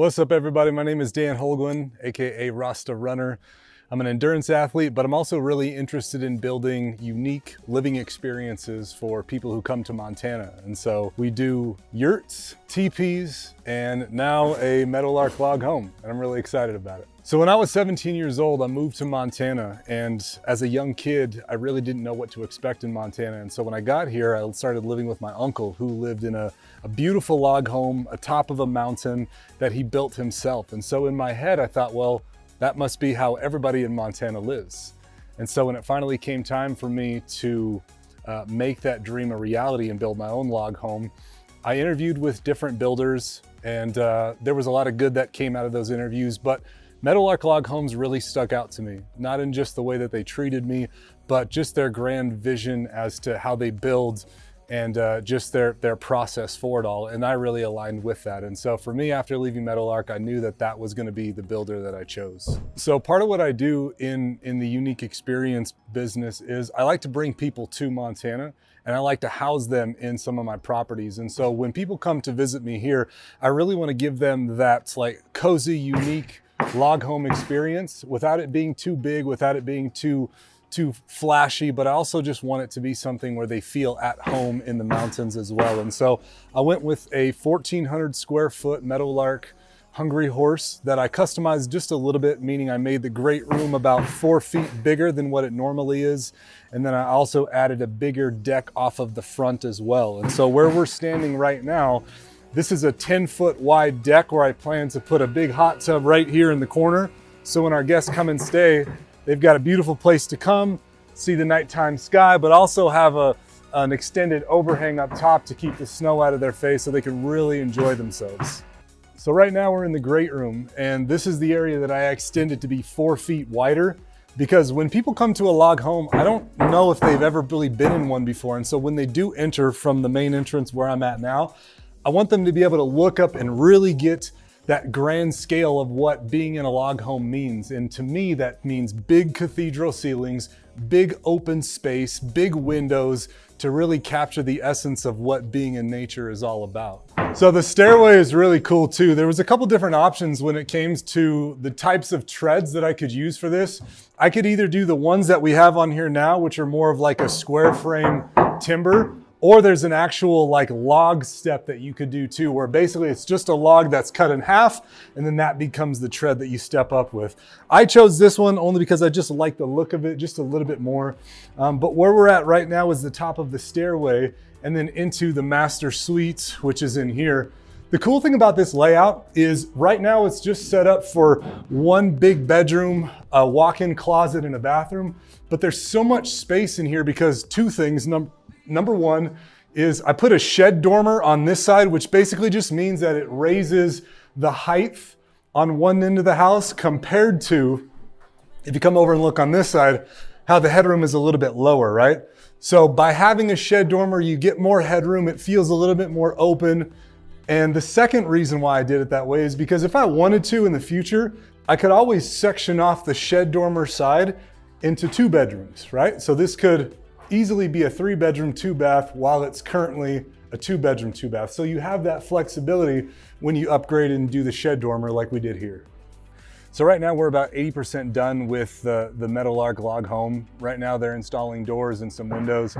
What's up, everybody? My name is Dan Holguin, aka Rasta Runner. I'm an endurance athlete, but I'm also really interested in building unique living experiences for people who come to Montana. And so we do yurts, teepees, and now a Meadowlark log home, and I'm really excited about it. So when I was 17 years old, I moved to Montana, and as a young kid, I really didn't know what to expect in Montana. And so when I got here, I started living with my uncle, who lived in a beautiful log home atop of a mountain that he built himself. And so in my head, I thought, well, that must be how everybody in Montana lives. And so when it finally came time for me to make that dream a reality and build my own log home, I interviewed with different builders, and there was a lot of good that came out of those interviews, but Meadowlark Log Homes really stuck out to me, not in just the way that they treated me, but just their grand vision as to how they build and just their process for it all. And I really aligned with that. And so for me, after leaving Meadowlark, I knew that that was gonna be the builder that I chose. So part of what I do in the unique experience business is I like to bring people to Montana, and I like to house them in some of my properties. And so when people come to visit me here, I really wanna give them that like cozy, unique log home experience without it being too big, without it being too flashy, but I also just want it to be something where they feel at home in the mountains as well. And so I went with a 1,400 square foot Meadowlark Hungry Horse that I customized just a little bit, meaning I made the great room about 4 feet bigger than what it normally is. And then I also added a bigger deck off of the front as well. And so where we're standing right now, this is a 10-foot wide deck where I plan to put a big hot tub right here in the corner. So when our guests come and stay, they've got a beautiful place to come, see the nighttime sky, but also have an extended overhang up top to keep the snow out of their face so they can really enjoy themselves. So right now we're in the great room, and this is the area that I extended to be 4 feet wider, because when people come to a log home, I don't know if they've ever really been in one before. And so when they do enter from the main entrance where I'm at now, I want them to be able to look up and really get that grand scale of what being in a log home means. And to me, that means big cathedral ceilings, big open space, big windows to really capture the essence of what being in nature is all about. So the stairway is really cool too. There was a couple different options when it came to the types of treads that I could use for this. I could either do the ones that we have on here now, which are more of like a square frame timber, or there's an actual like log step that you could do too, where basically it's just a log that's cut in half, and then that becomes the tread that you step up with. I chose this one only because I just like the look of it just a little bit more. But where we're at right now is the top of the stairway and then into the master suite, which is in here. The cool thing about this layout is right now it's just set up for one big bedroom, a walk-in closet, and a bathroom. But there's so much space in here because two things. Number one is I put a shed dormer on this side, which basically just means that it raises the height on one end of the house compared to, if you come over and look on this side, how the headroom is a little bit lower, right? So by having a shed dormer, you get more headroom. It feels a little bit more open. And the second reason why I did it that way is because if I wanted to in the future, I could always section off the shed dormer side into 2 bedrooms, right? So this could easily be a 3-bedroom, 2-bath while it's currently a 2-bedroom, 2-bath. So you have that flexibility when you upgrade and do the shed dormer like we did here. So right now we're about 80% done with the Meadowlark log home. Right now they're installing doors and some windows,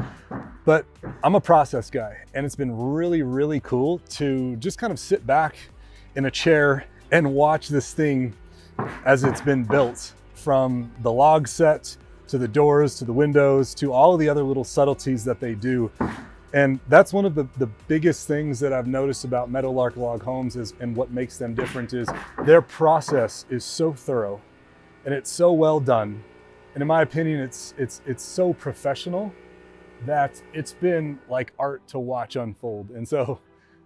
but I'm a process guy, and it's been really, really cool to just kind of sit back in a chair and watch this thing as it's been built, from the log set to the doors, to the windows, to all of the other little subtleties that they do. And that's one of the biggest things that I've noticed about Meadowlark log homes and what makes them different is their process is so thorough and it's so well done. And in my opinion, it's so professional that it's been like art to watch unfold. And so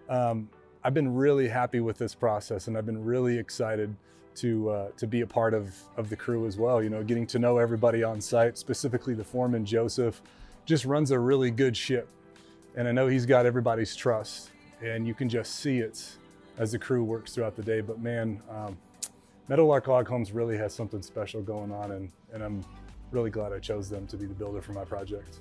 I've been really happy with this process, and I've been really excited to be a part of the crew as well. You know, getting to know everybody on site, specifically the foreman, Joseph, just runs a really good ship. And I know he's got everybody's trust, and you can just see it as the crew works throughout the day. But man, Meadowlark Log Homes really has something special going on, and I'm really glad I chose them to be the builder for my project.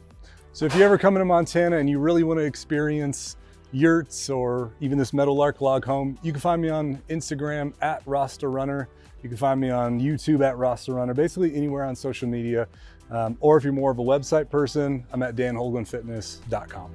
So if you ever come into Montana and you really want to experience yurts or even this Meadowlark log home, you can find me on Instagram at Rasta Runner. You can find me on YouTube at Rasta Runner, basically anywhere on social media. Or if you're more of a website person, I'm at danholguinfitness.com.